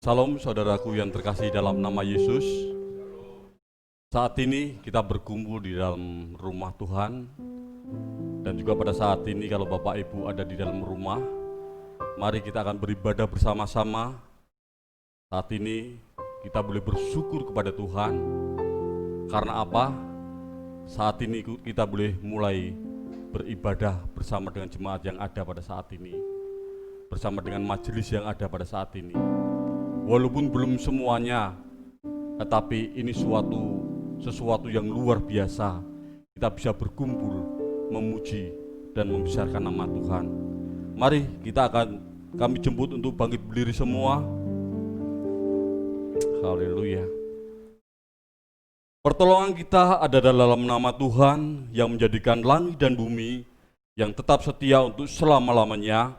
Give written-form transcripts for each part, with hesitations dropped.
Salam saudaraku yang terkasih dalam nama Yesus. Saat ini kita berkumpul di dalam rumah Tuhan. Dan juga pada saat ini kalau Bapak Ibu ada di dalam rumah, mari kita akan beribadah bersama-sama. Saat ini kita boleh bersyukur kepada Tuhan. Karena apa? Saat ini kita boleh mulai beribadah bersama dengan jemaat yang ada pada saat ini, bersama dengan majelis yang ada pada saat ini. Walaupun belum semuanya, tetapi ini sesuatu yang luar biasa. Kita bisa berkumpul, memuji dan membesarkan nama Tuhan. Mari kami jemput untuk bangkit berdiri semua. Haleluya. Pertolongan kita ada dalam nama Tuhan yang menjadikan langit dan bumi, yang tetap setia untuk selama-lamanya.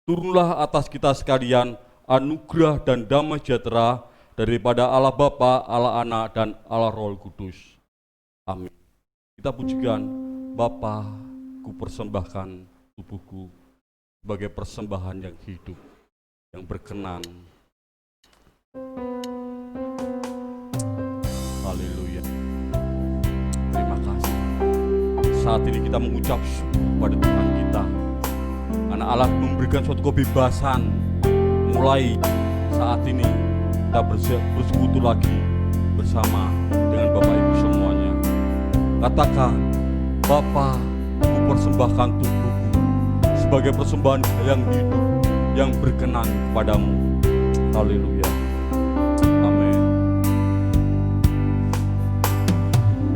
Turunlah atas kita sekalian anugerah dan damai sejahtera daripada Allah Bapa, Allah Anak, dan Allah Roh Kudus. Amin. Kita pujikan, Bapa, ku persembahkan tubuhku sebagai persembahan yang hidup, yang berkenan. Haleluya. Terima kasih. Saat ini kita mengucap syukur pada Tuhan kita, karena Allah memberikan suatu kebebasan. Mulai saat ini kita bersekutu lagi bersama dengan Bapak Ibu semuanya. Katakan, Bapa, ku persembahkan tubuhku sebagai persembahan yang hidup, yang berkenan kepadamu. Haleluya. Amin.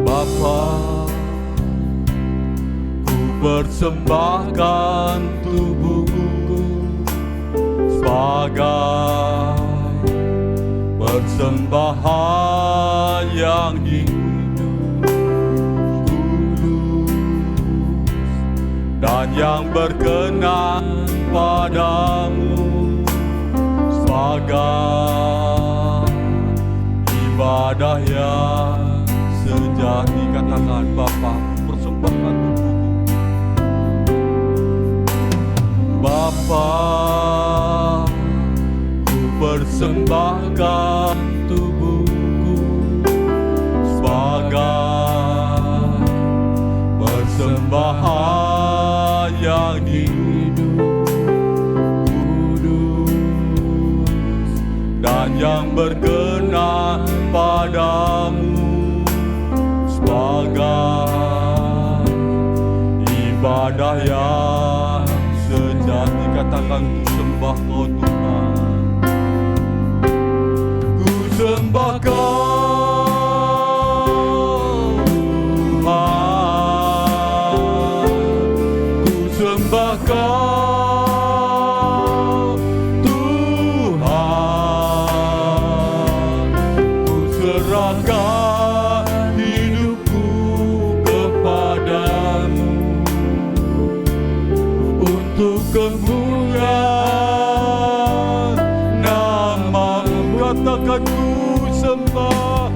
Bapa, ku persembahkan tubuhku sebagai persembahan yang hidup, kudus, dan yang berkenan padamu, sebagai ibadah yang sejati. Katakan, Bapa, persembahkan tubuhku. Bapa, ku persembahkan tubuhku sebagai persembahan yang hidup, kudus, dan yang berkenan padamu, sebagai ibadah yang sejati. Katakan, ku sembah Kau Tuhan, ku sembah Kau Tuhan, ku sembah Kau Tuhan, ku serahkan hidupku kepadamu untuk kemuliaan nama-Mu. Katakan, ku sembah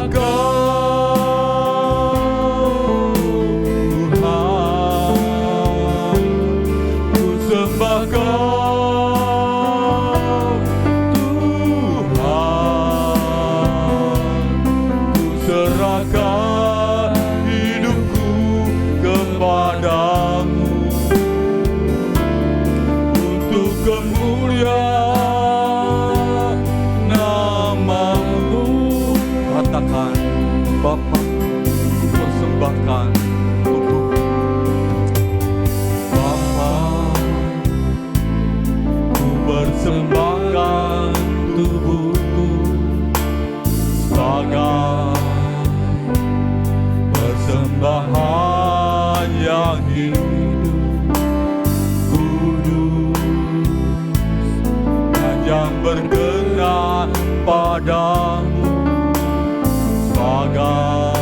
Kau Tuhan, ku sembah Kau Tuhan, ku serahkan hidupku kepadamu untuk kemuliaan nama-Mu. Katakan, Bapa, ku persembahkan tubuhku. Bapa, ku persembahkan tubuhku sebagai persembahan yang hidup, kudus, dan yang berkenan padamu, sebagai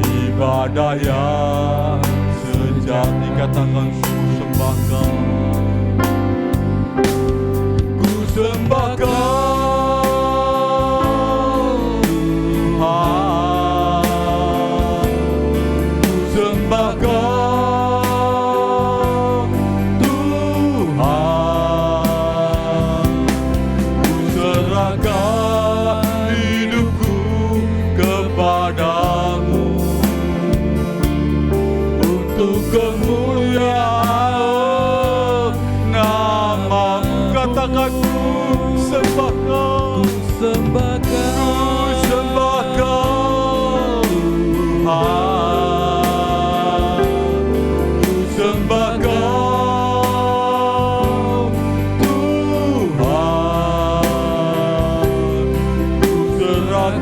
ibadah yang sejati. Katakan, ku sembah Kau, ku sembah Kau Tuhan, ku sembah Kau Tuhan,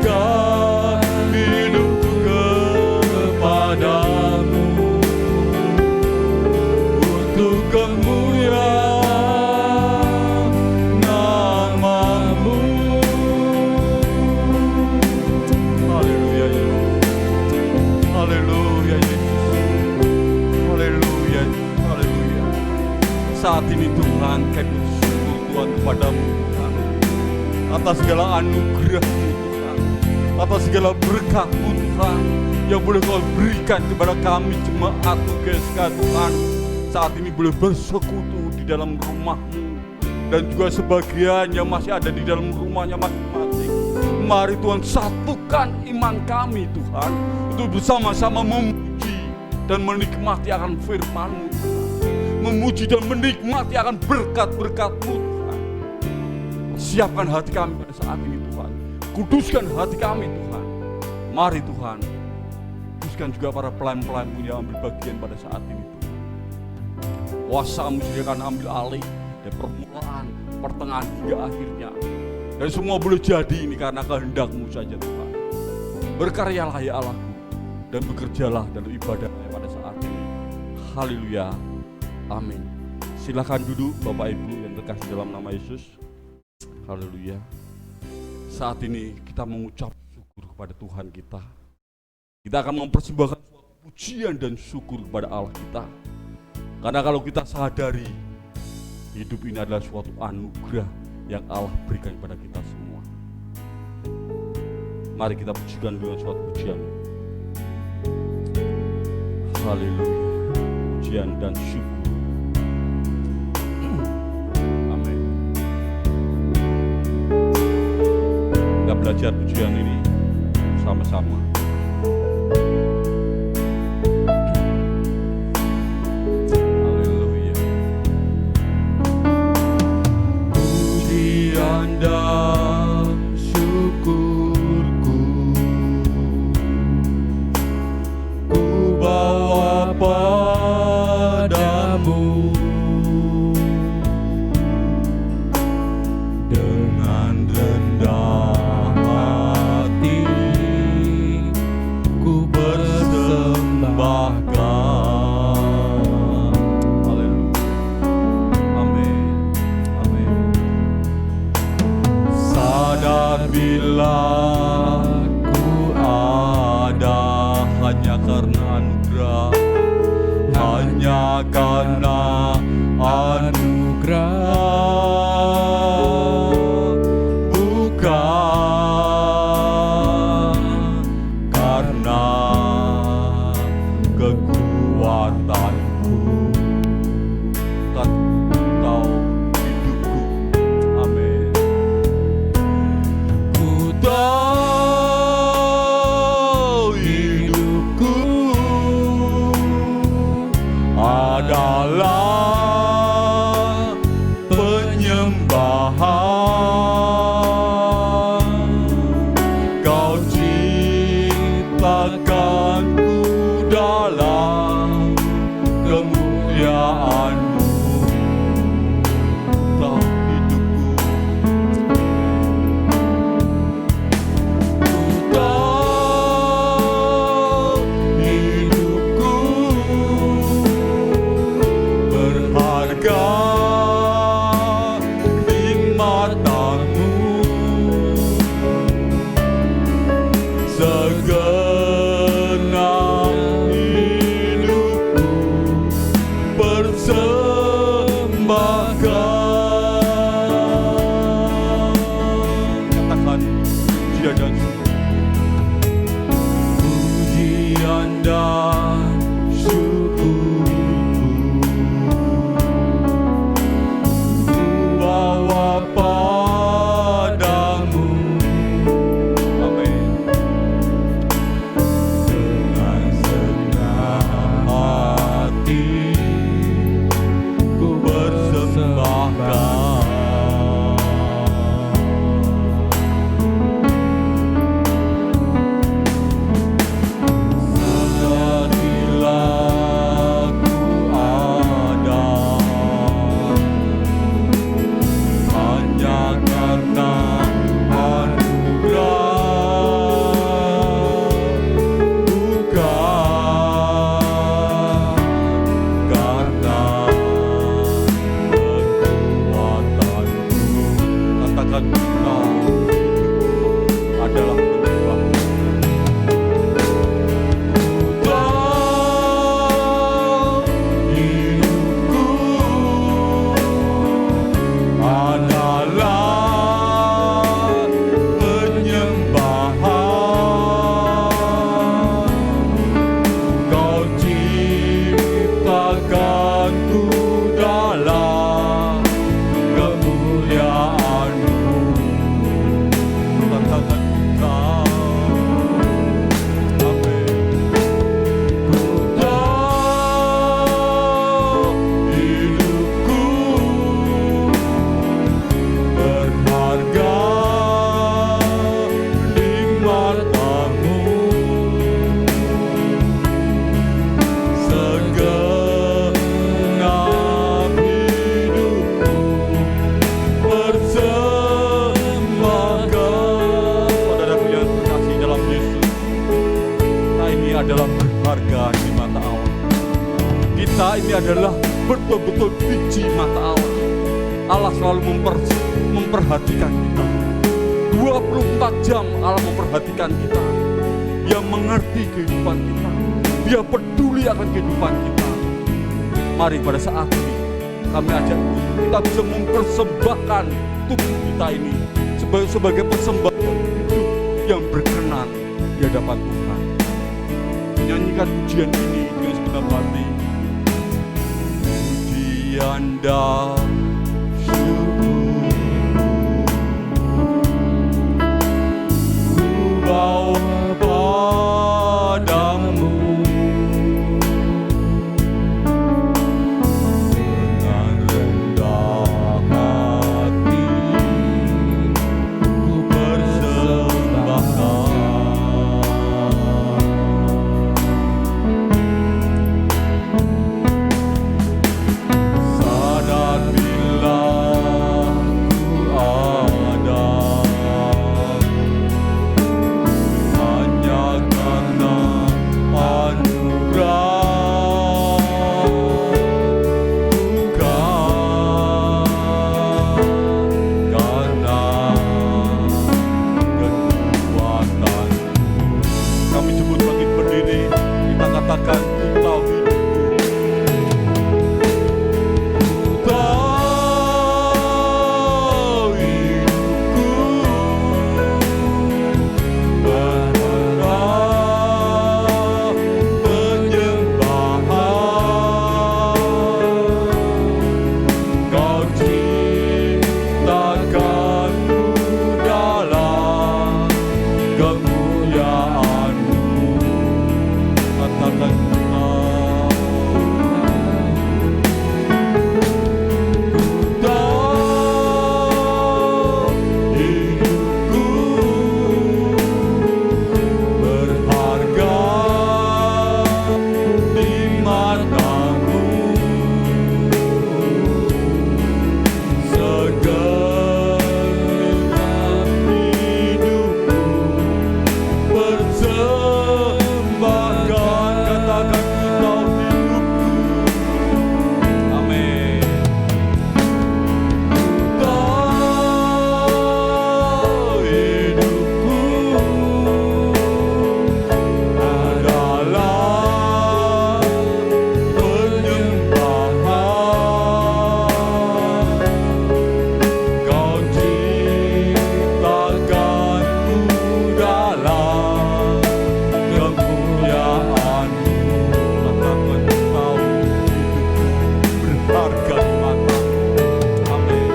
persembahkan hidupku kepadamu untuk kemuliaan nama-Mu. Haleluya Yesus, haleluya Yesus, haleluya, haleluya. Saat ini Tuhan, kami bersyukur Tuhan kepadamu Tuhan, atas segala anugerah-Mu Tuhan, atas segala berkat-Mu Tuhan yang boleh Kau berikan kepada kami jemaat-Mu GSK Tuhan. Saat ini boleh bersekutu di dalam rumah-Mu dan juga sebagian yang masih ada di dalam rumahnya masing-masing. Mari Tuhan satukan iman kami Tuhan untuk bersama-sama memuji dan menikmati akan firman-Mu Tuhan, memuji dan menikmati akan berkat-berkat-Mu Tuhan. Siapkan hati kami pada saat ini Tuhan, kuduskan hati kami Tuhan. Mari Tuhan, kuduskan juga para pelayan-pelayan-Mu yang ambil bagian pada saat ini Tuhan. Kuasa-Mu akan ambil alih dari permulaan, pertengahan hingga akhirnya. Dan semua boleh jadi ini karena kehendak-Mu saja Tuhan. Berkaryalah ya Allahku, dan bekerjalah dalam ibadahnya pada saat ini. Haleluya, amin. Silakan duduk Bapak Ibu yang terkasih dalam nama Yesus. Haleluya. Saat ini kita mengucap syukur kepada Tuhan kita. Kita akan mempersembahkan suatu pujian dan syukur kepada Allah kita. Karena kalau kita sadari hidup ini adalah suatu anugerah yang Allah berikan kepada kita semua. Mari kita pujikan dengan suatu pujian. Haleluya. Pujian dan syukur. Amin. Kita belajar pujian ini sama-sama. Dan syukurku ku bawa padamu dengan rendah hati, ku persembahkan. Haleluya, amin, amin. Sadar bila ku ada hanya karena anugerah, hanya karena anugerah, bukan karena kekuatanku. Kau hidupku, amin. Tahu hidupku adalah penyembahan. Kau ciptakanku dalam kemuliaan-Mu. Tahu hidupku, hidupku berharga di mata-Mu. Segenap hidupku persembahkan. Katakan pujian dan syukur. Pujian dan syukurku bawa padamu. Amin. Dengan senang hati ku persembahkan. Sadar matamu, segenap hidupku persembahkan. Saudaraku yang terkasih dalam Yesus, kita ini adalah berharga di mata Allah. Kita ini adalah betul-betul biji mata Allah. Allah selalu memperhatikan kita. 24 jam Allah memperhatikan kita. Dia mengerti kehidupan kita. Dia peduli akan kehidupan kita. Mari pada saat ini kami ajak kita bisa mempersembahkan tubuh kita ini sebagai persembahan hidup yang berkenan di hadapan Tuhan. Menyanyikan pujian ini dengan segenap hati. Pujian dan syukur ku bawa padamu dengan rendah hati, ku persembahkan. Sadar bila ku ada hanya karena anugerah, bukan karena kekuatan. Kami sebut bangkit berdiri, kita katakan ku tahu hidupku. Tahu hidupku berharap penyembahan. Kau ciptakanku dalam kemuliaan-Mu. Katakan hidupku berharga di mata-Mu, segenap hidupku persembahkan. Katakan ku tahu hidupku. Amin. Tahu hidupku adalah penyembahan. Kau ciptakanku dalam kemuliaan-Mu. Katakan ku tahu hidupku berharga di mata-Mu. Amin.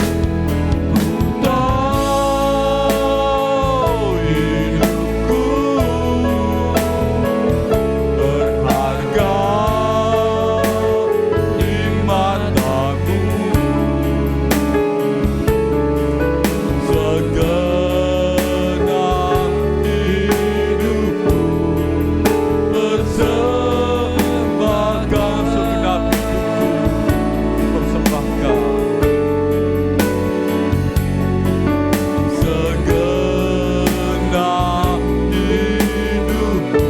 Tahu hidupku berharga di mata-Mu, segenap hidupku persembahkan. Segenap hidupku persembahkan. Segenap hidupku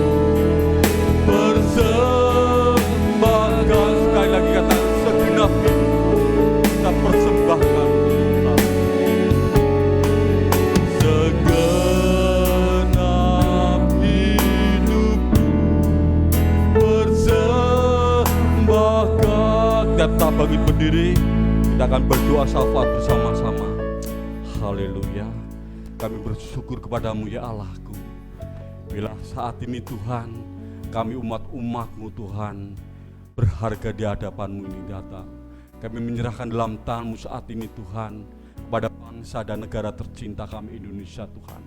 persembahkan. Sekali lagi kata segenap hidupku kita persembahkan. Segenap hidupku persembahkan. Kita bangkit berdiri, kita akan berdoa syafaat bersama-sama. Haleluya. Kami bersyukur kepadamu ya Allahku. Bila saat ini Tuhan, kami umat-umat-Mu Tuhan, berharga di hadapan-Mu ini datang. Kami menyerahkan dalam tangan-Mu saat ini Tuhan, kepada bangsa dan negara tercinta kami Indonesia Tuhan.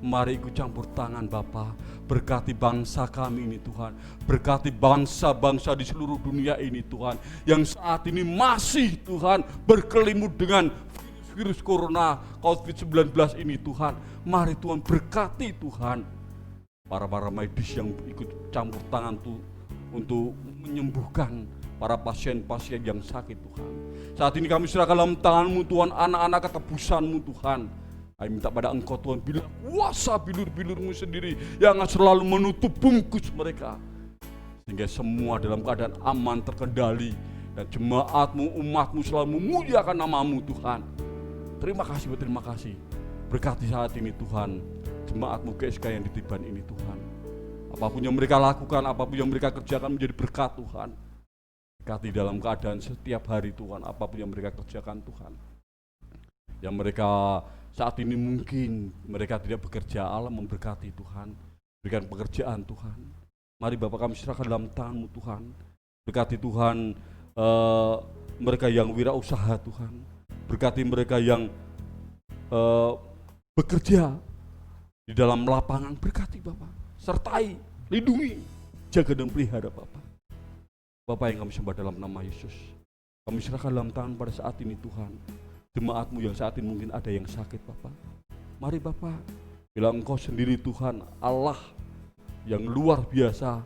Mari ikut campur tangan Bapa, berkati bangsa kami ini Tuhan, berkati bangsa-bangsa di seluruh dunia ini Tuhan, yang saat ini masih Tuhan berkelimut dengan virus corona COVID-19 ini Tuhan. Mari Tuhan berkati Tuhan para medis yang ikut campur tangan tuh untuk menyembuhkan para pasien-pasien yang sakit Tuhan. Saat ini kami serahkan dalam tangan-Mu Tuhan, anak-anak ketebusan-Mu Tuhan. Kami minta pada Engkau Tuhan, bila kuasa bilur-bilur-Mu sendiri yang selalu menutup bungkus mereka, sehingga semua dalam keadaan aman, terkendali, dan jemaat-Mu, umat-Mu selalu memuliakan nama-Mu Tuhan. Terima kasih. Berkati saat ini Tuhan, jemaat-Mu GSK yang ditiban ini Tuhan. Apapun yang mereka lakukan, apapun yang mereka kerjakan menjadi berkat Tuhan. Berkati dalam keadaan setiap hari Tuhan, apapun yang mereka kerjakan Tuhan. Yang mereka saat ini mungkin mereka tidak bekerja, Allah memberkati Tuhan. Berikan pekerjaan Tuhan. Mari Bapak kami serahkan dalam tangan-Mu Tuhan. Berkati Tuhan mereka yang wirausaha Tuhan. Berkati mereka yang bekerja di dalam lapangan, berkati Bapak. Sertai, lindungi, jaga dan pelihara Bapak. Bapak yang kami sembah dalam nama Yesus. Kami serahkan dalam tangan pada saat ini Tuhan. Jemaat-Mu yang saat ini mungkin ada yang sakit Bapak. Mari Bapak, bila Engkau sendiri Tuhan Allah yang luar biasa,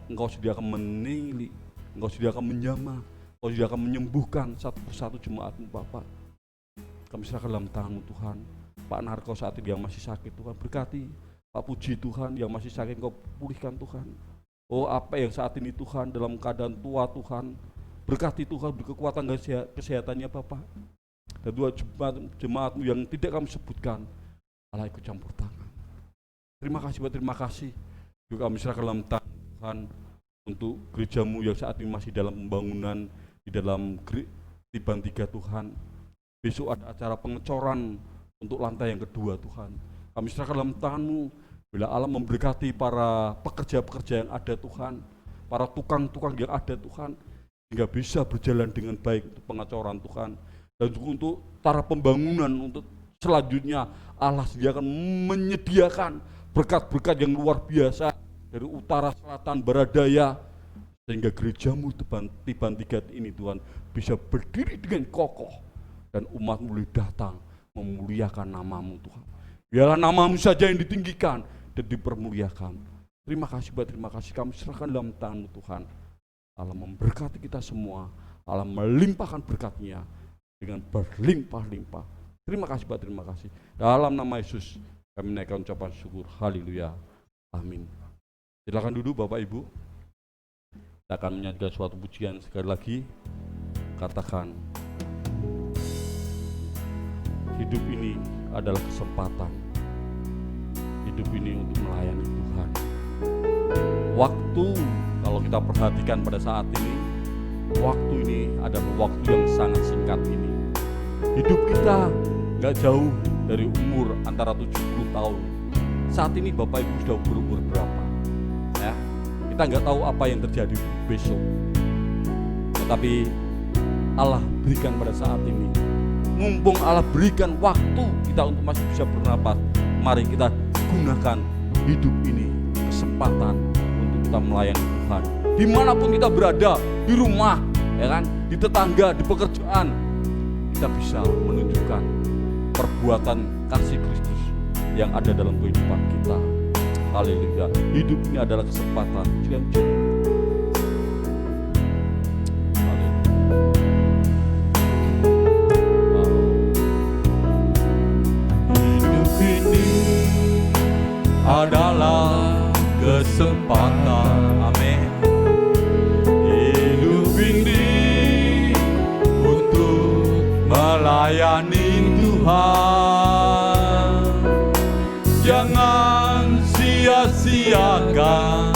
Engkau sediakan menili, Engkau sediakan menjamah, Engkau sediakan menyembuhkan satu persatu jemaat-Mu Bapak. Kami serahkan dalam tangan-Mu Tuhan. Pak Narko saat ini yang masih sakit Tuhan, berkati. Pak Puji Tuhan yang masih sakit Engkau pulihkan Tuhan. Oh, apa yang saat ini Tuhan dalam keadaan tua Tuhan, berkati Tuhan, beri kekuatan kesehatannya Bapak. Dan dua jemaat-Mu yang tidak kami sebutkan, Allah ikut campur tangan. Terima kasih Pak, terima kasih. Juga kami serahkan dalam tangan Tuhan untuk gereja-Mu yang saat ini masih dalam pembangunan di dalam Tiban 3 Tuhan. Besok ada acara pengecoran untuk lantai yang kedua Tuhan. Kami serahkan dalam tangan-Mu, bila Allah memberkati para pekerja-pekerja yang ada Tuhan, para tukang-tukang yang ada Tuhan, sehingga bisa berjalan dengan baik untuk pengecoran Tuhan. Dan juga untuk para pembangunan untuk selanjutnya, Allah sediakan menyediakan berkat-berkat yang luar biasa dari utara, selatan, barat, daya, sehingga gereja-Mu Tiban 3 ini Tuhan bisa berdiri dengan kokoh dan umat-Mu boleh datang memuliakan nama-Mu Tuhan. Biarlah nama-Mu saja yang ditinggikan dan dipermuliakan. Terima kasih Bapak, terima kasih. Kami serahkan dalam tangan-Mu Tuhan. Allah memberkati kita semua, Allah melimpahkan berkat-Nya dengan berlimpah-limpah. Terima kasih Bapak, terima kasih. Dalam nama Yesus kami naikkan ucapan syukur. Haleluya. Amin. Silakan duduk Bapak Ibu. Kita akan menyanyikan suatu pujian sekali lagi. Katakan, hidup ini adalah kesempatan. Hidup ini untuk melayani Tuhan. Waktu, kalau kita perhatikan pada saat ini, waktu ini adalah waktu yang sangat singkat ini. Hidup kita gak jauh dari umur antara 70 tahun. Saat ini Bapak Ibu sudah berumur berapa? Ya, kita gak tahu apa yang terjadi besok. Tetapi Allah berikan pada saat ini. Mumpung Allah berikan waktu kita untuk masih bisa bernapas, mari kita gunakan hidup ini, kesempatan untuk kita melayani Tuhan. Dimanapun kita berada, di rumah, ya kan, di tetangga, di pekerjaan, kita bisa menunjukkan perbuatan kasih Kristus yang ada dalam kehidupan kita. Haleluya. Hidup ini adalah kesempatan. Adalah kesempatan, amin. Hidup ini untuk melayani Tuhan. Jangan sia-siakan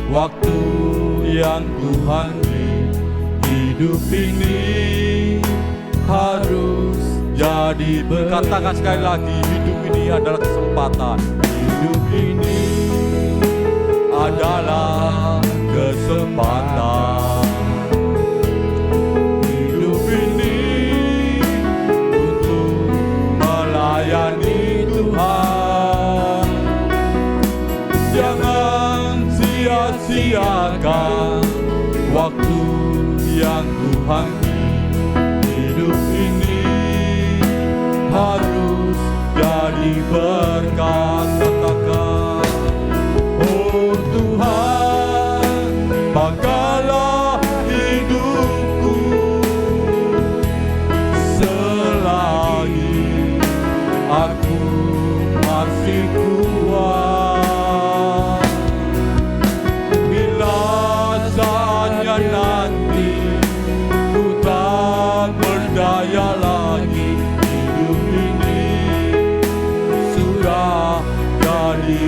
waktu yang Tuhan beri. Hidup ini harus jadi berkat. Katakan sekali lagi, hidup ini adalah kesempatan. Hidup ini adalah kesempatan. Hidup ini untuk melayani Tuhan. Jangan sia-siakan waktu yang Tuhan beri. Hidup ini harus jadi berkat. Katakan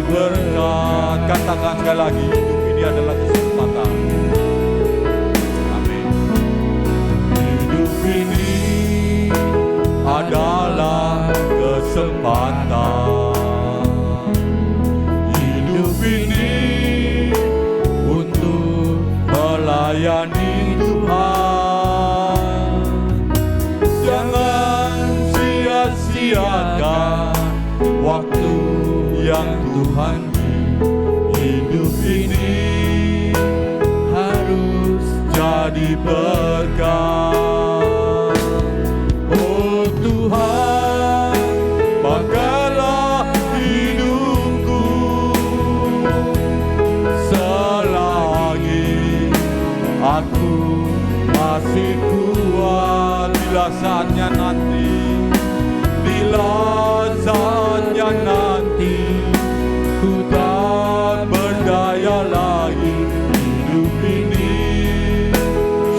berkat. Katakan sekali lagi, hidup ini adalah kesempatan. Amin. Hidup ini adalah kesempatan. Hidup ini untuk melayani Tuhan. Jangan sia-siakan waktu yang Tuhan beri. Hidup ini harus jadi berkat. Oh Tuhan, pakailah hidupku selagi aku masih kuat. Bila saatnya nanti ku tak berdaya lagi. Hidup ini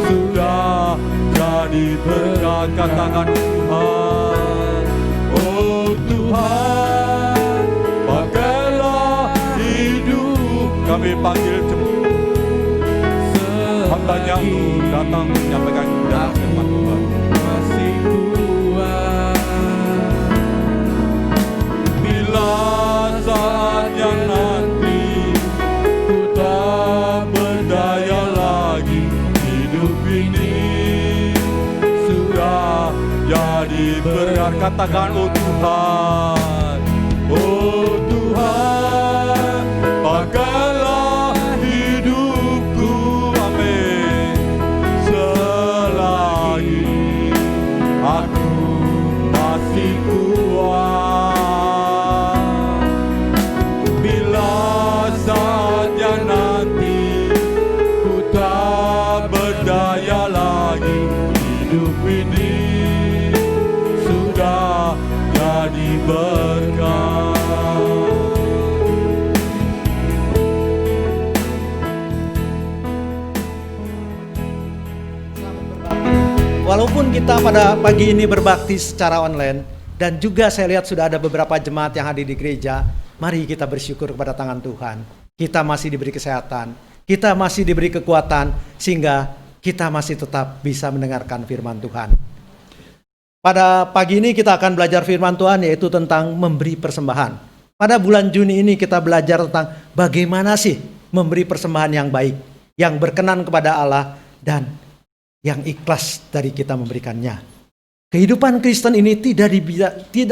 sudah jadi berkat. Katakan Tuhan, oh Tuhan, pakailah hidup. Kami panggil hambanya untuk datang menyampaikan kebenaran firman Tuhan. Masih kuat. Bila saatnya nanti ku tak berdaya lagi. Hidup ini sudah jadi berat. Katakan oh Tuhan, oh Tuhan, pakailah hidupku. Amin. Selagi aku masih kuat. Bila saatnya nanti ku tak berdaya lagi. Hidup ini sudah jadi berkat. Walaupun kita pada pagi ini berbakti secara online dan juga saya lihat sudah ada beberapa jemaat yang hadir di gereja, mari kita bersyukur kepada tangan Tuhan. Kita masih diberi kesehatan, kita masih diberi kekuatan sehingga kita masih tetap bisa mendengarkan firman Tuhan. Pada pagi ini kita akan belajar firman Tuhan yaitu tentang memberi persembahan. Pada bulan Juni ini kita belajar tentang bagaimana sih memberi persembahan yang baik, yang berkenan kepada Allah dan yang ikhlas dari kita memberikannya. Kehidupan Kristen ini tidak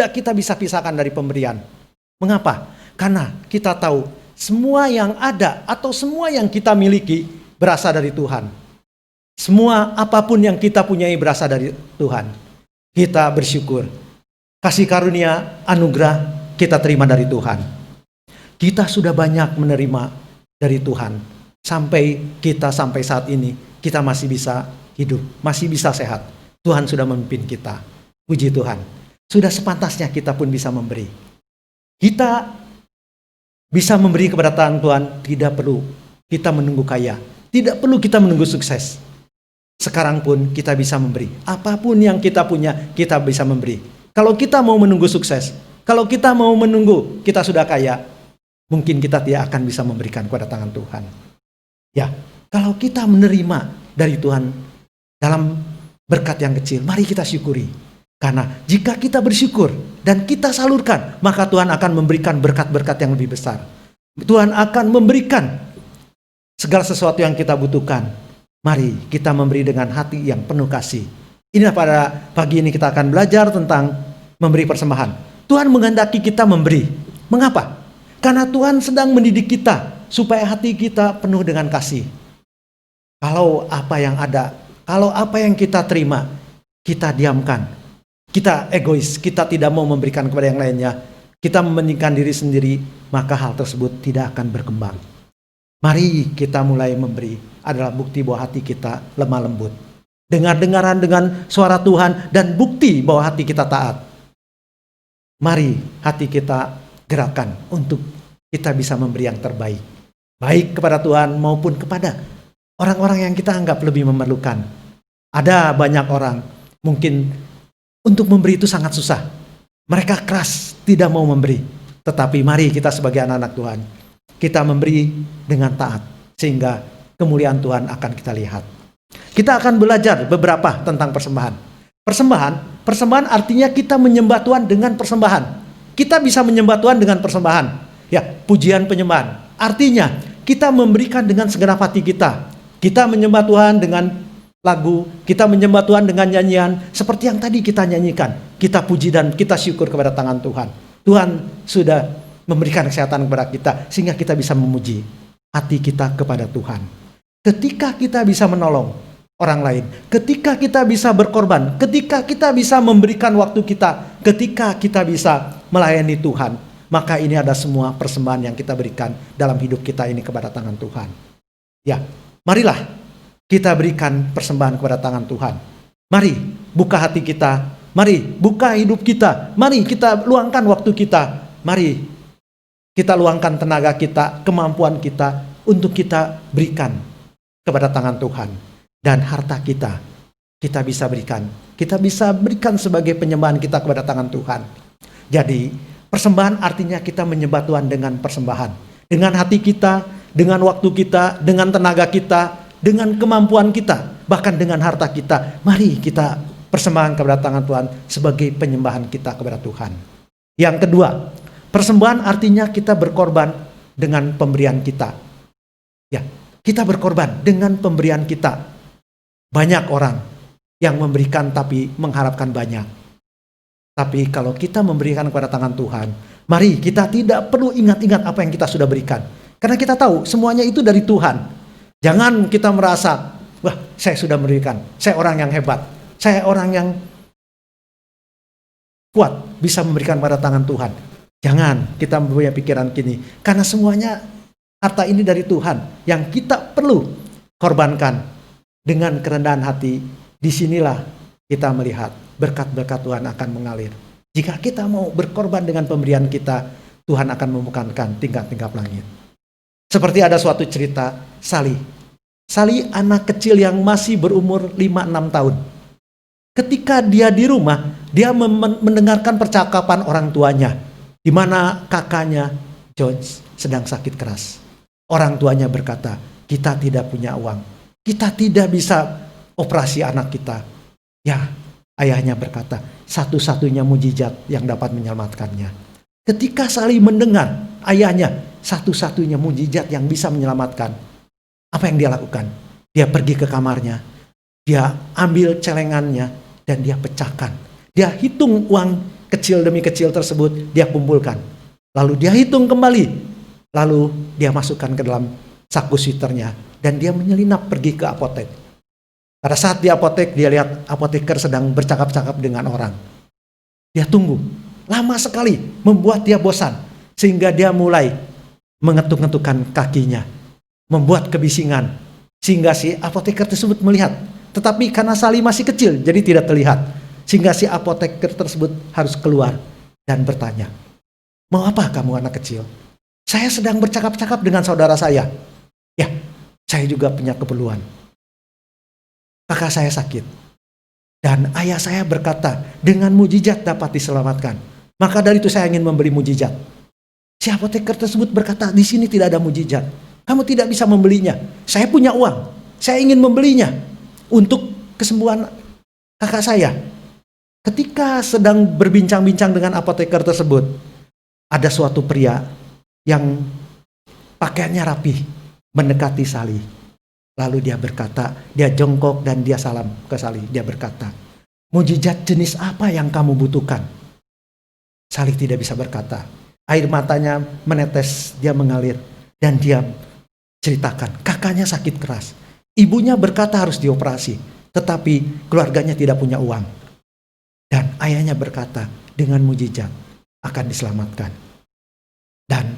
kita bisa pisahkan dari pemberian. Mengapa? Karena kita tahu semua yang ada atau semua yang kita miliki berasal dari Tuhan. Semua apapun yang kita punyai berasal dari Tuhan. Kita bersyukur. Kasih karunia, anugerah kita terima dari Tuhan. Kita sudah banyak menerima dari Tuhan. Sampai saat ini kita masih bisa hidup, masih bisa sehat. Tuhan sudah memimpin kita. Puji Tuhan. Sudah sepantasnya kita pun bisa memberi. Kita bisa memberi kepada Tuhan, tidak perlu kita menunggu kaya. Tidak perlu kita menunggu sukses. Sekarang pun kita bisa memberi. Apapun yang kita punya, kita bisa memberi. Kalau kita mau menunggu sukses, kalau kita mau menunggu kita sudah kaya, mungkin kita tidak akan bisa memberikan kepada tangan Tuhan. Ya, kalau kita menerima dari Tuhan dalam berkat yang kecil, mari kita syukuri. Karena jika kita bersyukur dan kita salurkan, maka Tuhan akan memberikan berkat-berkat yang lebih besar. Tuhan akan memberikan segala sesuatu yang kita butuhkan. Mari kita memberi dengan hati yang penuh kasih. Inilah pada pagi ini kita akan belajar tentang memberi persembahan. Tuhan menghendaki kita memberi. Mengapa? Karena Tuhan sedang mendidik kita supaya hati kita penuh dengan kasih. Kalau apa yang ada, kalau apa yang kita terima, kita diamkan. Kita egois, kita tidak mau memberikan kepada yang lainnya. Kita mementingkan diri sendiri, maka hal tersebut tidak akan berkembang. Mari kita mulai memberi, adalah bukti bahwa hati kita lemah lembut. Dengar-dengaran dengan suara Tuhan dan bukti bahwa hati kita taat. Mari hati kita gerakan untuk kita bisa memberi yang terbaik. Baik kepada Tuhan maupun kepada orang-orang yang kita anggap lebih memerlukan. Ada banyak orang, mungkin untuk memberi itu sangat susah. Mereka keras, tidak mau memberi. Tetapi mari kita sebagai anak-anak Tuhan, kita memberi dengan taat, sehingga kemuliaan Tuhan akan kita lihat. Kita akan belajar beberapa tentang persembahan. Persembahan artinya kita menyembah Tuhan dengan persembahan. Kita bisa menyembah Tuhan dengan persembahan. Ya, pujian penyembahan. Artinya kita memberikan dengan segenap hati kita. Kita menyembah Tuhan dengan lagu, kita menyembah Tuhan dengan nyanyian, seperti yang tadi kita nyanyikan. Kita puji dan kita syukur kepada tangan Tuhan. Tuhan sudah memberikan kesehatan kepada kita, sehingga kita bisa memuji hati kita kepada Tuhan. Ketika kita bisa menolong orang lain, ketika kita bisa berkorban, ketika kita bisa memberikan waktu kita, ketika kita bisa melayani Tuhan, maka ini ada semua persembahan yang kita berikan dalam hidup kita ini kepada tangan Tuhan. Ya, marilah kita berikan persembahan kepada tangan Tuhan. Mari buka hati kita, mari buka hidup kita, mari kita luangkan waktu kita, mari kita luangkan tenaga kita, kemampuan kita untuk kita berikan kepada tangan Tuhan. Dan harta kita bisa berikan. Kita bisa berikan sebagai penyembahan kita kepada tangan Tuhan. Jadi persembahan artinya kita menyembah Tuhan dengan persembahan. Dengan hati kita, dengan waktu kita, dengan tenaga kita, dengan kemampuan kita, bahkan dengan harta kita. Mari kita persembahan kepada tangan Tuhan sebagai penyembahan kita kepada Tuhan. Yang kedua, persembahan artinya kita berkorban dengan pemberian kita. Ya, kita berkorban dengan pemberian kita. Banyak orang yang memberikan tapi mengharapkan banyak. Tapi kalau kita memberikan kepada tangan Tuhan, mari kita tidak perlu ingat-ingat apa yang kita sudah berikan. Karena kita tahu semuanya itu dari Tuhan. Jangan kita merasa, wah saya sudah memberikan, saya orang yang hebat, saya orang yang kuat, bisa memberikan pada tangan Tuhan. Jangan kita punya pikiran gini, karena semuanya harta ini dari Tuhan, yang kita perlu korbankan dengan kerendahan hati. Disinilah kita melihat berkat-berkat Tuhan akan mengalir. Jika kita mau berkorban dengan pemberian kita, Tuhan akan membukakan tingkap-tingkap langit. Seperti ada suatu cerita, Sally anak kecil yang masih berumur 5-6 tahun. Ketika dia di rumah, dia mendengarkan percakapan orang tuanya, di mana kakaknya George sedang sakit keras. Orang tuanya berkata, kita tidak punya uang, kita tidak bisa operasi anak kita. Ya, ayahnya berkata, satu-satunya mujizat yang dapat menyelamatkannya. Ketika Sally mendengar ayahnya, satu-satunya mujizat yang bisa menyelamatkan, apa yang dia lakukan? Dia pergi ke kamarnya, dia ambil celengannya, dan dia pecahkan. Dia hitung uang kecil demi kecil tersebut, dia kumpulkan. Lalu dia hitung kembali, lalu dia masukkan ke dalam saku sweaternya, dan dia menyelinap pergi ke apotek. Pada saat di apotek, dia lihat apoteker sedang bercakap-cakap dengan orang. Dia tunggu, lama sekali, membuat dia bosan, sehingga dia mulai mengetuk-ngetukkan kakinya, membuat kebisingan, sehingga si apoteker tersebut melihat. Tetapi karena Sally masih kecil, jadi tidak terlihat, sehingga si apoteker tersebut harus keluar dan bertanya, mau apa kamu anak kecil? Saya sedang bercakap-cakap dengan saudara saya. Ya, saya juga punya keperluan. Kakak saya sakit, dan ayah saya berkata, dengan mujizat dapat diselamatkan. Maka dari itu saya ingin memberi mujizat. Si apoteker tersebut berkata, di sini tidak ada mujizat. Kamu tidak bisa membelinya. Saya punya uang, saya ingin membelinya untuk kesembuhan kakak saya. Ketika sedang berbincang-bincang dengan apoteker tersebut, ada suatu pria yang pakaiannya rapi mendekati Sally. Lalu dia berkata, dia jongkok dan dia salam ke Sally. Dia berkata, mujizat jenis apa yang kamu butuhkan? Sally tidak bisa berkata. Air matanya menetes, dia mengalir. Dan dia ceritakan, kakaknya sakit keras. Ibunya berkata harus dioperasi, tetapi keluarganya tidak punya uang. Dan ayahnya berkata, dengan mujizat akan diselamatkan. Dan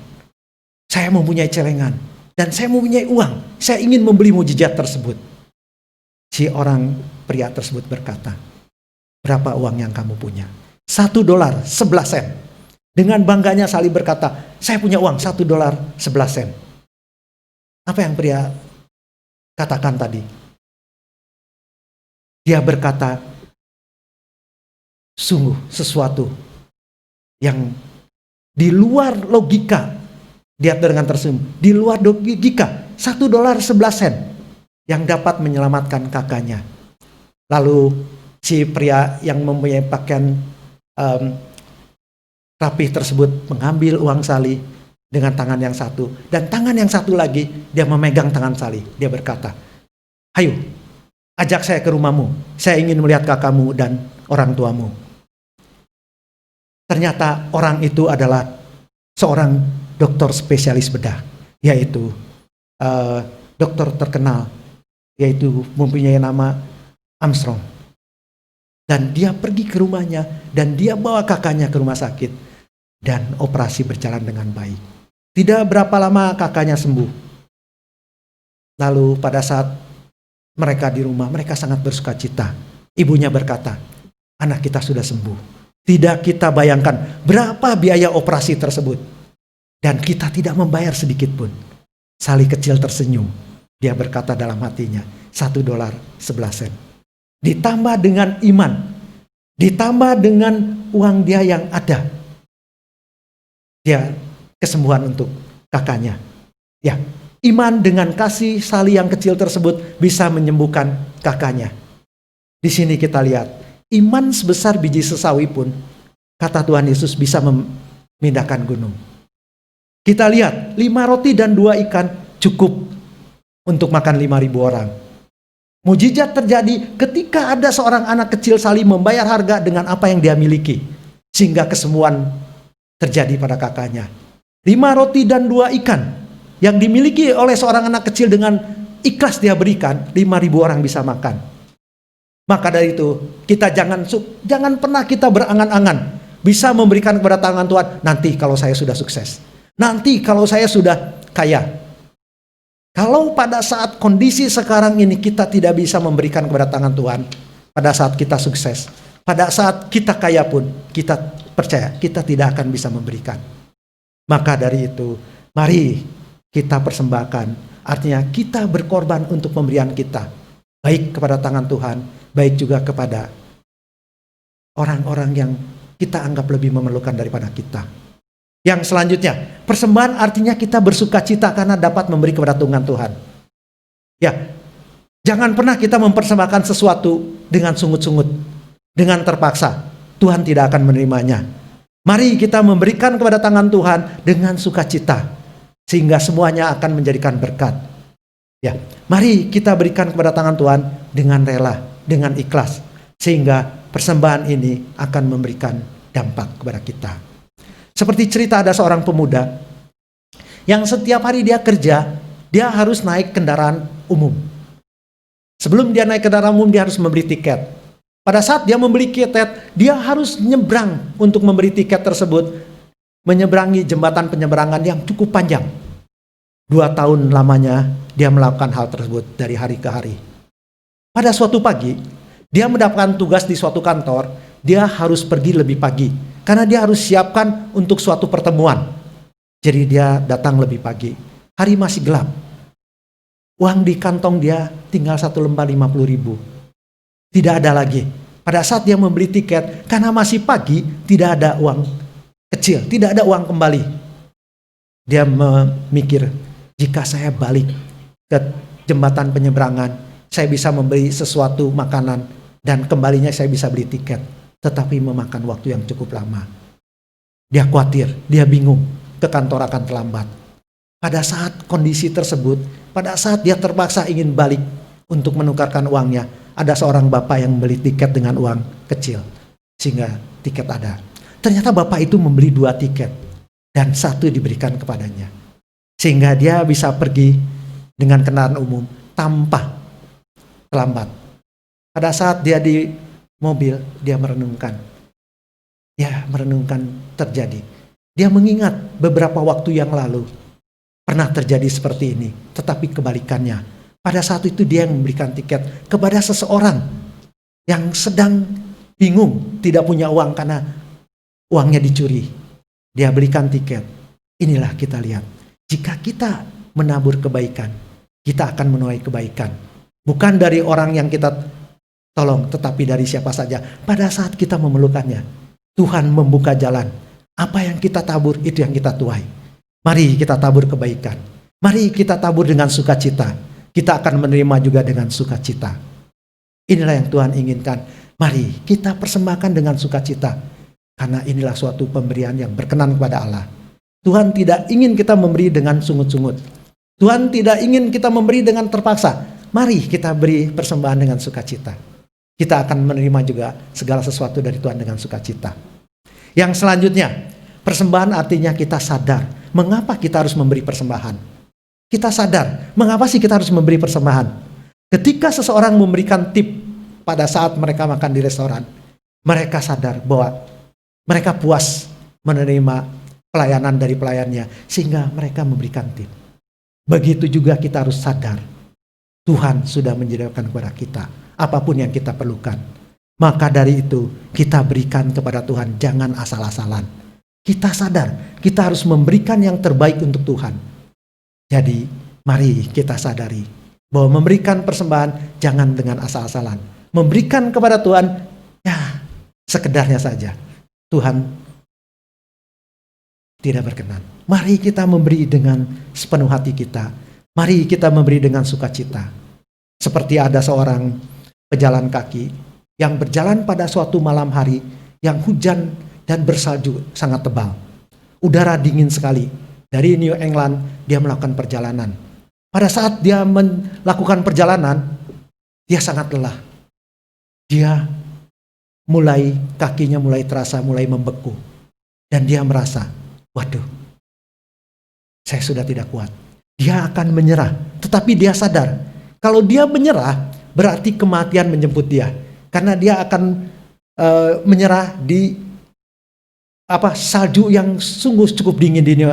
saya mempunyai celengan, dan saya mempunyai uang. Saya ingin membeli mujizat tersebut. Si orang pria tersebut berkata, berapa uang yang kamu punya? $1.11. Dengan bangganya Sally berkata, saya punya uang $1.11. Apa yang pria katakan tadi? Dia berkata, sungguh sesuatu yang Di luar logika, dia dengan tersenyum, di luar logika, $1.11 yang dapat menyelamatkan kakaknya. Lalu si pria yang mempunyai pakaian rapih tersebut mengambil uang Sally dengan tangan yang satu, dan tangan yang satu lagi dia memegang tangan Sally. Dia berkata, "Ayo, ajak saya ke rumahmu. Saya ingin melihat kakakmu dan orang tuamu." Ternyata orang itu adalah seorang dokter spesialis bedah, yaitu dokter terkenal, yaitu mempunyai nama Armstrong. Dan dia pergi ke rumahnya dan dia bawa kakaknya ke rumah sakit, dan operasi berjalan dengan baik. Tidak berapa lama kakaknya sembuh. Lalu pada saat mereka di rumah, mereka sangat bersuka cita. Ibunya berkata, "Anak kita sudah sembuh. Tidak kita bayangkan berapa biaya operasi tersebut. Dan kita tidak membayar sedikit pun." Sally kecil tersenyum. Dia berkata dalam hatinya, $1.11. Ditambah dengan iman, ditambah dengan uang dia yang ada, dia kesembuhan untuk kakaknya. Ya, iman dengan kasih Sally yang kecil tersebut bisa menyembuhkan kakaknya. Di sini kita lihat, iman sebesar biji sesawi pun, kata Tuhan Yesus, bisa memindahkan gunung. Kita lihat, 5 roti dan 2 ikan cukup untuk makan 5.000 orang. Mujizat terjadi ketika ada seorang anak kecil Sally membayar harga dengan apa yang dia miliki, sehingga kesembuhan terjadi pada kakaknya. 5 roti dan 2 ikan yang dimiliki oleh seorang anak kecil, dengan ikhlas dia berikan, 5.000 orang bisa makan. Maka dari itu, kita jangan pernah kita berangan-angan bisa memberikan kepada tangan Tuhan, nanti kalau saya sudah sukses, nanti kalau saya sudah kaya. Kalau pada saat kondisi sekarang ini kita tidak bisa memberikan kepada tangan Tuhan, pada saat kita sukses, pada saat kita kaya pun, kita percaya kita tidak akan bisa memberikan. Maka dari itu, mari kita persembahkan, artinya kita berkorban untuk pemberian kita, baik kepada tangan Tuhan, baik juga kepada orang-orang yang kita anggap lebih memerlukan daripada kita. Yang selanjutnya, persembahan artinya kita bersuka cita karena dapat memberi kepada Tuhan. Ya, jangan pernah kita mempersembahkan sesuatu dengan sungut-sungut, dengan terpaksa. Tuhan tidak akan menerimanya. Mari kita memberikan kepada tangan Tuhan dengan sukacita, sehingga semuanya akan menjadikan berkat. Ya, mari kita berikan kepada tangan Tuhan dengan rela, dengan ikhlas, sehingga persembahan ini akan memberikan dampak kepada kita. Seperti cerita ada seorang pemuda yang setiap hari dia kerja, dia harus naik kendaraan umum. Sebelum dia naik kendaraan umum, dia harus membeli tiket. Pada saat dia membeli tiket, dia harus nyebrang untuk membeli tiket tersebut, menyeberangi jembatan penyeberangan yang cukup panjang. 2 tahun lamanya dia melakukan hal tersebut dari hari ke hari. Pada suatu pagi, dia mendapatkan tugas di suatu kantor, dia harus pergi lebih pagi. Karena dia harus siapkan untuk suatu pertemuan. Jadi dia datang lebih pagi. Hari masih gelap. Uang di kantong dia tinggal 1 lembar 50.000. Tidak ada lagi. Pada saat dia membeli tiket, karena masih pagi, tidak ada uang kecil, tidak ada uang kembali. Dia memikir, jika saya balik ke jembatan penyeberangan, saya bisa membeli sesuatu makanan, dan kembalinya saya bisa beli tiket. Tetapi memakan waktu yang cukup lama. Dia khawatir, dia bingung, ke kantor akan terlambat. Pada saat kondisi tersebut, pada saat dia terpaksa ingin balik untuk menukarkan uangnya, ada seorang bapak yang membeli tiket dengan uang kecil, sehingga tiket ada. Ternyata bapak itu membeli 2 tiket, dan 1 diberikan kepadanya. Sehingga dia bisa pergi dengan kendaraan umum tanpa terlambat. Pada saat dia di mobil, dia merenungkan. Ya, merenungkan terjadi. Dia mengingat beberapa waktu yang lalu pernah terjadi seperti ini, tetapi kebalikannya. Pada saat itu dia yang memberikan tiket kepada seseorang yang sedang bingung, tidak punya uang karena uangnya dicuri. Dia berikan tiket. Inilah kita lihat. Jika kita menabur kebaikan, kita akan menuai kebaikan. Bukan dari orang yang kita tolong, tetapi dari siapa saja. Pada saat kita memerlukannya, Tuhan membuka jalan. Apa yang kita tabur, itu yang kita tuai. Mari kita tabur kebaikan. Mari kita tabur dengan sukacita. Kita akan menerima juga dengan sukacita. Inilah yang Tuhan inginkan. Mari kita persembahkan dengan sukacita. Karena inilah suatu pemberian yang berkenan kepada Allah. Tuhan tidak ingin kita memberi dengan sungut-sungut. Tuhan tidak ingin kita memberi dengan terpaksa. Mari kita beri persembahan dengan sukacita. Kita akan menerima juga segala sesuatu dari Tuhan dengan sukacita. Yang selanjutnya, persembahan artinya kita sadar mengapa kita harus memberi persembahan. Kita sadar mengapa sih kita harus memberi persembahan. Ketika seseorang memberikan tip pada saat mereka makan di restoran, mereka sadar bahwa mereka puas menerima pelayanan dari pelayannya sehingga mereka memberikan tip. Begitu juga kita harus sadar Tuhan sudah menyediakan kepada kita apapun yang kita perlukan. Maka dari itu kita berikan kepada Tuhan, jangan asal-asalan. Kita sadar kita harus memberikan yang terbaik untuk Tuhan. Jadi mari kita sadari bahwa memberikan persembahan jangan dengan asal-asalan. Memberikan kepada Tuhan ya sekedarnya saja. Tuhan tidak berkenan. Mari kita memberi dengan sepenuh hati kita. Mari kita memberi dengan sukacita. Seperti ada seorang pejalan kaki yang berjalan pada suatu malam hari yang hujan dan bersalju sangat tebal. Udara dingin sekali. Dari New England dia melakukan perjalanan. Pada saat dia melakukan perjalanan, dia sangat lelah. Dia kakinya mulai terasa mulai membeku. Dan dia merasa, waduh, saya sudah tidak kuat. Dia akan menyerah. Tetapi dia sadar, kalau dia menyerah, berarti kematian menjemput dia. Karena dia akan menyerah di salju yang sungguh cukup dingin di New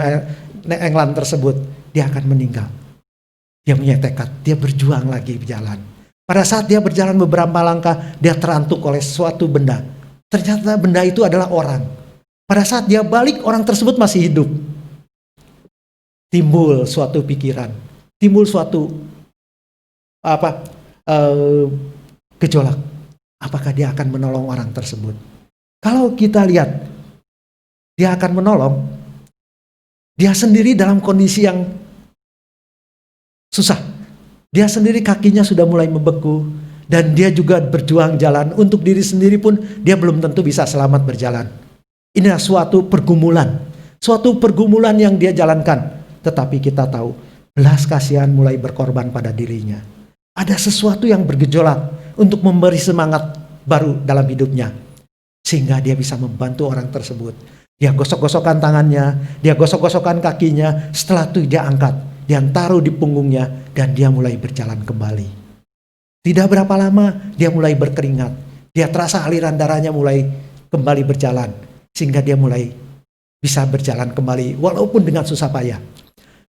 England tersebut. Dia akan meninggal. Dia punya tekad, dia berjuang lagi berjalan. Pada saat dia berjalan beberapa langkah, dia terantuk oleh suatu benda. Ternyata benda itu adalah orang. Pada saat dia balik, orang tersebut masih hidup. Timbul suatu pikiran, timbul suatu gejolak. Apakah dia akan menolong orang tersebut? Kalau kita lihat, dia akan menolong. Dia sendiri dalam kondisi yang susah. Dia sendiri kakinya sudah mulai membeku. Dan dia juga berjuang jalan. Untuk diri sendiri pun dia belum tentu bisa selamat berjalan. Inilah suatu pergumulan. Suatu pergumulan yang dia jalankan. Tetapi kita tahu, belas kasihan mulai berkorban pada dirinya. Ada sesuatu yang bergejolak untuk memberi semangat baru dalam hidupnya. Sehingga dia bisa membantu orang tersebut. Dia gosok-gosokkan tangannya, dia gosok-gosokkan kakinya. Setelah itu dia angkat, dia taruh di punggungnya, dan dia mulai berjalan kembali. Tidak berapa lama, dia mulai berkeringat. Dia terasa aliran darahnya mulai kembali berjalan. Sehingga dia mulai bisa berjalan kembali, walaupun dengan susah payah.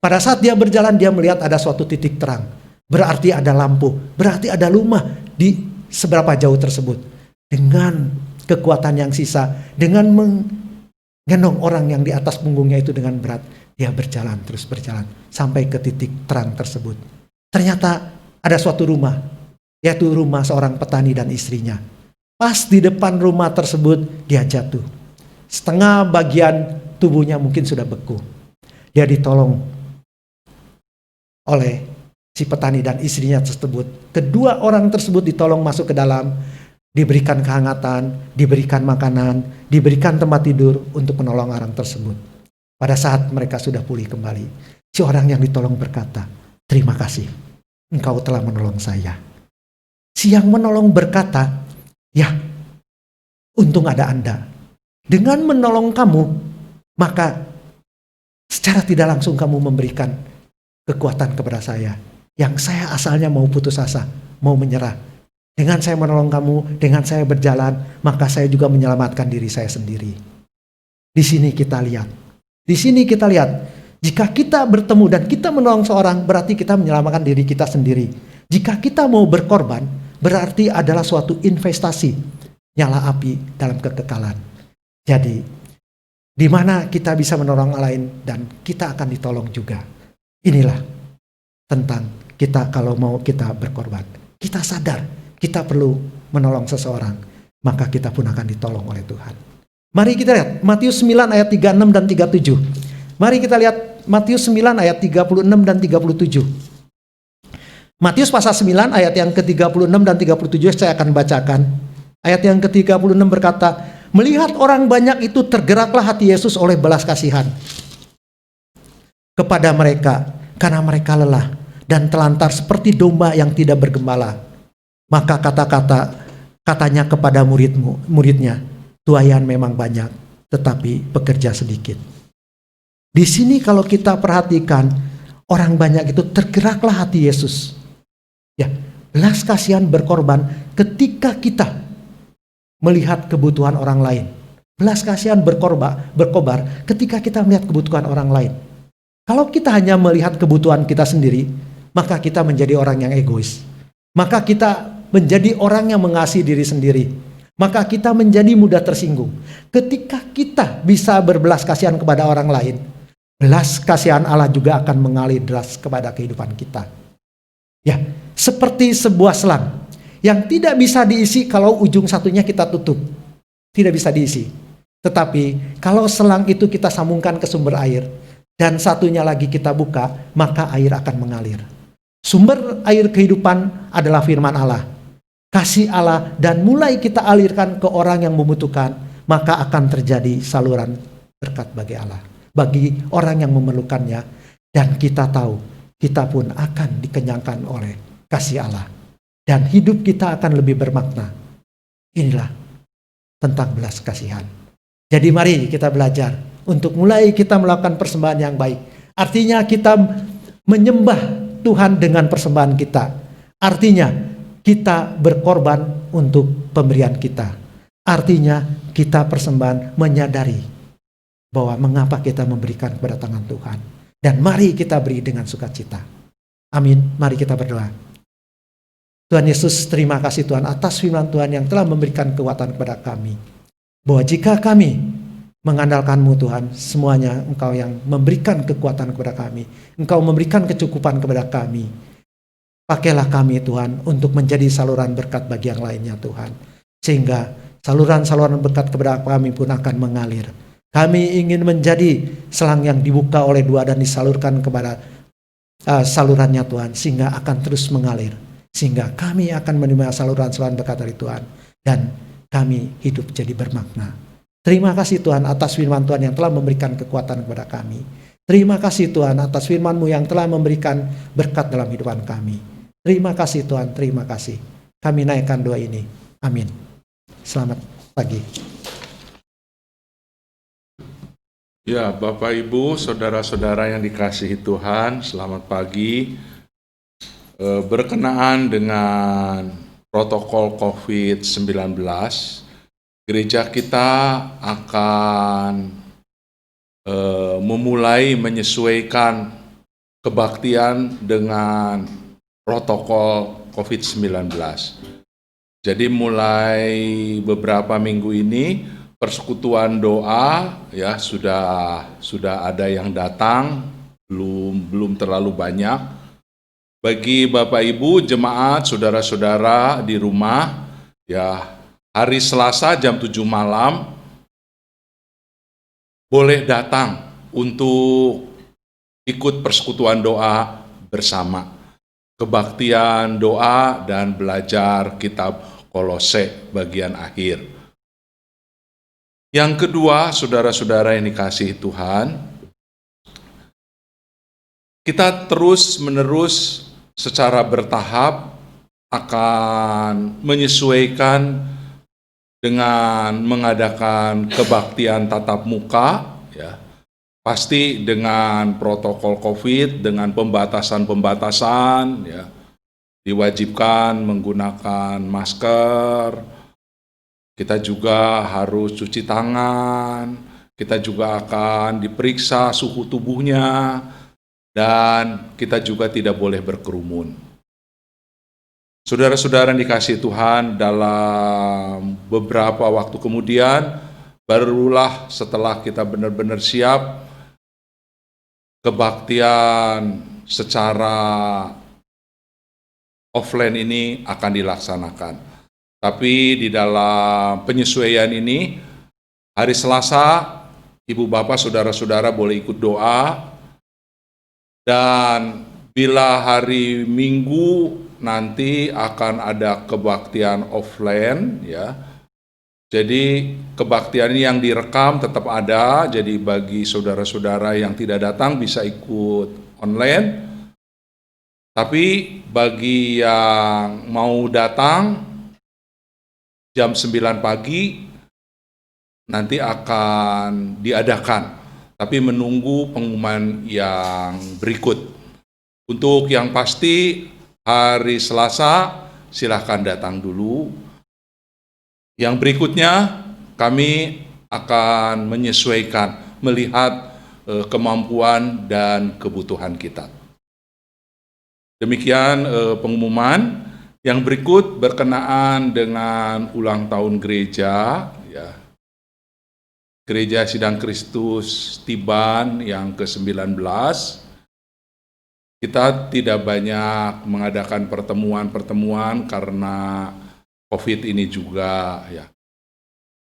Pada saat dia berjalan, dia melihat ada suatu titik terang. Berarti ada lampu, berarti ada rumah di seberapa jauh tersebut. Dengan kekuatan yang sisa, dengan menggendong orang yang di atas punggungnya itu dengan berat, dia berjalan, terus berjalan, sampai ke titik terang tersebut. Ternyata ada suatu rumah, yaitu rumah seorang petani dan istrinya. Pas di depan rumah tersebut, dia jatuh. Setengah bagian tubuhnya mungkin sudah beku. Dia ditolong oleh si petani dan istrinya tersebut. Kedua orang tersebut ditolong masuk ke dalam, diberikan kehangatan, diberikan makanan, diberikan tempat tidur untuk menolong orang tersebut. Pada saat mereka sudah pulih kembali, si orang yang ditolong berkata, "Terima kasih, engkau telah menolong saya." Si yang menolong berkata, "Ya, untung ada Anda. Dengan menolong kamu, maka secara tidak langsung kamu memberikan kekuatan kepada saya. Yang saya asalnya mau putus asa, mau menyerah. Dengan saya menolong kamu, dengan saya berjalan, maka saya juga menyelamatkan diri saya sendiri." Di sini kita lihat. Jika kita bertemu dan kita menolong seorang, berarti kita menyelamatkan diri kita sendiri. Jika kita mau berkorban, berarti adalah suatu investasi nyala api dalam kekekalan. Jadi, di mana kita bisa menolong orang lain dan kita akan ditolong juga. Inilah tentang kita kalau mau kita berkorban. Kita sadar kita perlu menolong seseorang, maka kita pun akan ditolong oleh Tuhan. Mari kita lihat Matius 9 ayat 36 dan 37. Mari kita lihat Matius 9 ayat 36 dan 37. Matius pasal 9 ayat yang ke-36 dan 37 saya akan bacakan. Ayat yang ke-36 berkata, melihat orang banyak itu tergeraklah hati Yesus oleh belas kasihan kepada mereka, karena mereka lelah dan telantar seperti domba yang tidak bergembala. Maka katanya kepada muridnya, tuaian memang banyak, tetapi pekerja sedikit. Di sini kalau kita perhatikan, orang banyak itu tergeraklah hati Yesus. Ya, belas kasihan berkorban ketika kita melihat kebutuhan orang lain. Belas kasihan berkobar ketika kita melihat kebutuhan orang lain. Kalau kita hanya melihat kebutuhan kita sendiri, maka kita menjadi orang yang egois. Maka kita menjadi orang yang mengasihi diri sendiri. Maka kita menjadi mudah tersinggung. Ketika kita bisa berbelas kasihan kepada orang lain, belas kasihan Allah juga akan mengalir deras kepada kehidupan kita. Ya, seperti sebuah selang yang tidak bisa diisi kalau ujung satunya kita tutup. Tidak bisa diisi. Tetapi kalau selang itu kita sambungkan ke sumber air dan satunya lagi kita buka, maka air akan mengalir. Sumber air kehidupan adalah firman Allah, kasih Allah, dan mulai kita alirkan ke orang yang membutuhkan, maka akan terjadi saluran berkat bagi Allah, bagi orang yang memerlukannya. Dan kita tahu kita pun akan dikenyangkan oleh kasih Allah. Dan hidup kita akan lebih bermakna. Inilah tentang belas kasihan. Jadi mari kita belajar untuk mulai kita melakukan persembahan yang baik. Artinya kita menyembah Tuhan dengan persembahan kita. Artinya kita berkorban untuk pemberian kita. Artinya kita persembahan menyadari bahwa mengapa kita memberikan kepada tangan Tuhan. Dan mari kita beri dengan sukacita. Amin. Mari kita berdoa. Tuhan Yesus, terima kasih Tuhan atas firman Tuhan yang telah memberikan kekuatan kepada kami. Bahwa jika kami mengandalkan-Mu Tuhan, semuanya Engkau yang memberikan kekuatan kepada kami. Engkau memberikan kecukupan kepada kami. Pakailah kami Tuhan untuk menjadi saluran berkat bagi yang lainnya Tuhan. Sehingga saluran-saluran berkat kepada kami pun akan mengalir. Kami ingin menjadi selang yang dibuka oleh dua dan disalurkan kepada salurannya Tuhan, sehingga akan terus mengalir, sehingga kami akan menerima saluran-saluran berkat dari Tuhan, dan kami hidup jadi bermakna. Terima kasih Tuhan atas firman Tuhan yang telah memberikan kekuatan kepada kami. Terima kasih Tuhan atas firman-Mu yang telah memberikan berkat dalam hidupan kami. Terima kasih Tuhan, terima kasih. Kami naikkan doa ini. Amin. Selamat pagi. Ya, Bapak Ibu, saudara-saudara yang dikasihi Tuhan, selamat pagi. Berkenaan dengan protokol COVID-19, gereja kita akan memulai menyesuaikan kebaktian dengan protokol COVID-19. Jadi mulai beberapa minggu ini persekutuan doa ya sudah ada yang datang, belum terlalu banyak. Bagi Bapak Ibu jemaat, saudara-saudara di rumah, ya hari Selasa jam 7 malam boleh datang untuk ikut persekutuan doa bersama. Kebaktian doa dan belajar kitab Kolose bagian akhir. Yang kedua, saudara-saudara yang dikasihi Tuhan, kita terus-menerus secara bertahap akan menyesuaikan dengan mengadakan kebaktian tatap muka, ya, pasti dengan protokol COVID, dengan pembatasan-pembatasan, ya, diwajibkan menggunakan masker. Kita juga harus cuci tangan, kita juga akan diperiksa suhu tubuhnya, dan kita juga tidak boleh berkerumun. Saudara-saudara yang dikasihi Tuhan, dalam beberapa waktu kemudian, barulah setelah kita benar-benar siap, kebaktian secara offline ini akan dilaksanakan. Tapi di dalam penyesuaian ini Hari Selasa, Ibu Bapak, Saudara-saudara boleh ikut doa. Dan bila hari Minggu nanti akan ada kebaktian offline, ya. Jadi kebaktian ini yang direkam tetap ada, jadi bagi saudara-saudara yang tidak datang bisa ikut online. Tapi bagi yang mau datang jam 9 pagi nanti akan diadakan, tapi menunggu pengumuman yang berikut. Untuk yang pasti hari Selasa silahkan datang dulu. Yang berikutnya kami akan menyesuaikan, melihat kemampuan dan kebutuhan kita. Demikian pengumuman. Yang berikut berkenaan dengan ulang tahun gereja, ya. Gereja Sidang Kristus Tiban yang ke-19. Kita tidak banyak mengadakan pertemuan-pertemuan karena COVID ini juga, ya.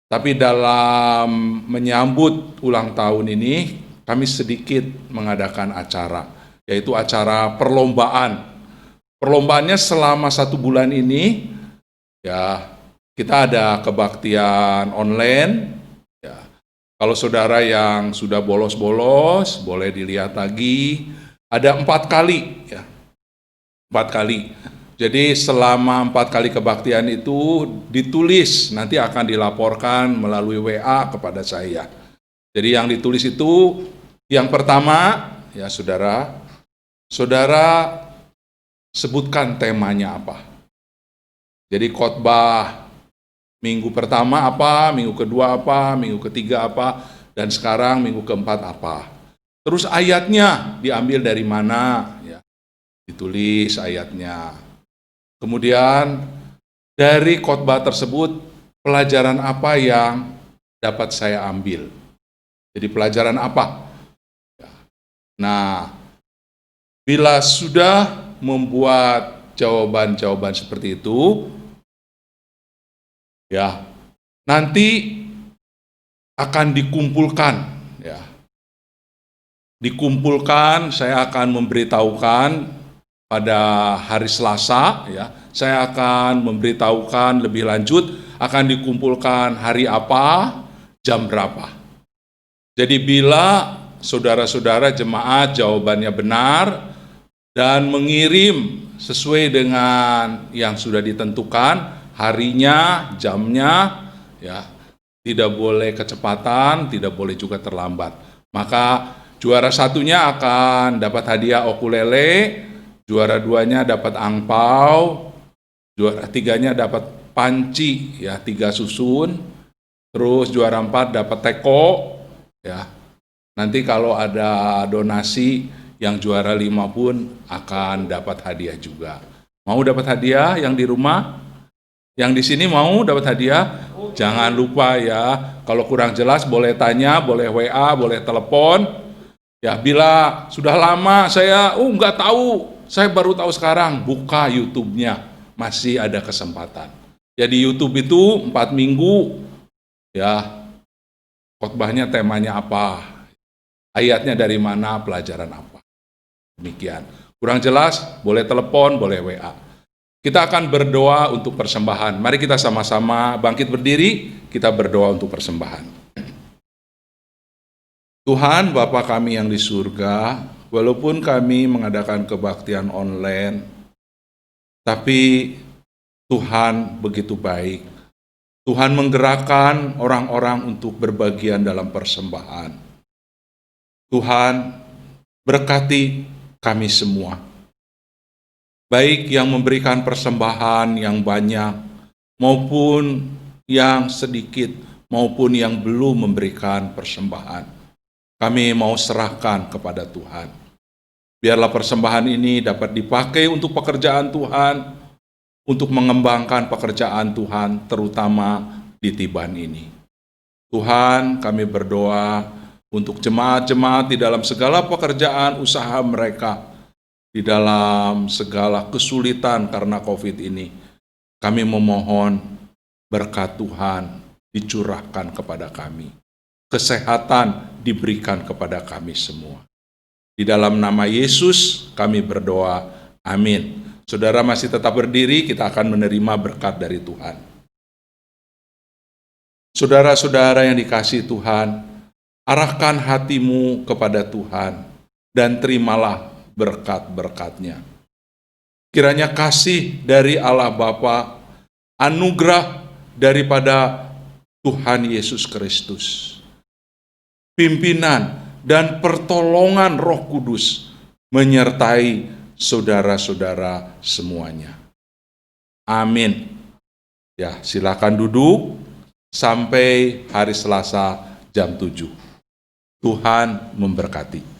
Tapi dalam menyambut ulang tahun ini, kami sedikit mengadakan acara, yaitu acara perlombaan. Perlombaannya selama 1 bulan ini, ya, kita ada kebaktian online, ya. Kalau saudara yang sudah bolos-bolos, boleh dilihat lagi, ada 4 kali, ya, 4 kali. Jadi selama 4 kali kebaktian itu ditulis, nanti akan dilaporkan melalui WA kepada saya. Jadi yang ditulis itu, yang pertama, ya saudara sebutkan temanya apa. Jadi khotbah minggu pertama apa, minggu kedua apa, minggu ketiga apa, dan sekarang minggu keempat apa. Terus ayatnya diambil dari mana, ya, ditulis ayatnya. Kemudian dari khotbah tersebut pelajaran apa yang dapat saya ambil? Jadi pelajaran apa? Nah, bila sudah membuat jawaban-jawaban seperti itu, ya, nanti akan dikumpulkan, ya. Dikumpulkan, saya akan memberitahukan pada hari Selasa, ya, saya akan memberitahukan lebih lanjut akan dikumpulkan hari apa, jam berapa. Jadi bila saudara-saudara jemaat jawabannya benar dan mengirim sesuai dengan yang sudah ditentukan, harinya, jamnya, ya, tidak boleh kecepatan, tidak boleh juga terlambat. Maka juara satunya akan dapat hadiah ukulele, juara 2-nya dapat angpau, juara 3-nya dapat panci, ya, 3 susun, terus juara 4 dapat teko, ya. Nanti kalau ada donasi yang juara 5 pun akan dapat hadiah juga. Mau dapat hadiah yang di rumah? Yang di sini mau dapat hadiah? Jangan lupa, ya, kalau kurang jelas boleh tanya, boleh WA, boleh telepon. Ya, bila sudah lama saya nggak tahu, saya baru tahu sekarang, buka YouTube-nya, masih ada kesempatan. Jadi YouTube itu 4 minggu, ya, khotbahnya temanya apa, ayatnya dari mana, pelajaran apa. Demikian. Kurang jelas, boleh telepon, boleh WA. Kita akan berdoa untuk persembahan. Mari kita sama-sama bangkit berdiri, kita berdoa untuk persembahan. Tuhan, Bapa kami yang di surga, walaupun kami mengadakan kebaktian online, tapi Tuhan begitu baik. Tuhan menggerakkan orang-orang untuk berbagian dalam persembahan. Tuhan, berkati kami semua. Baik yang memberikan persembahan yang banyak, maupun yang sedikit, maupun yang belum memberikan persembahan. Kami mau serahkan kepada Tuhan. Biarlah persembahan ini dapat dipakai untuk pekerjaan Tuhan, untuk mengembangkan pekerjaan Tuhan, terutama di Tiban ini. Tuhan, kami berdoa untuk jemaat-jemaat di dalam segala pekerjaan usaha mereka, di dalam segala kesulitan karena COVID ini. Kami memohon berkat Tuhan dicurahkan kepada kami. kesehatan diberikan kepada kami semua. Di dalam nama Yesus kami berdoa, amin. Saudara masih tetap berdiri, kita akan menerima berkat dari Tuhan. Saudara-saudara yang dikasihi Tuhan, arahkan hatimu kepada Tuhan dan terimalah berkat-berkat-Nya. Kiranya kasih dari Allah Bapa, anugerah daripada Tuhan Yesus Kristus, pimpinan dan pertolongan Roh Kudus menyertai saudara-saudara semuanya. Amin. Ya, silakan duduk sampai hari Selasa jam 7. Tuhan memberkati.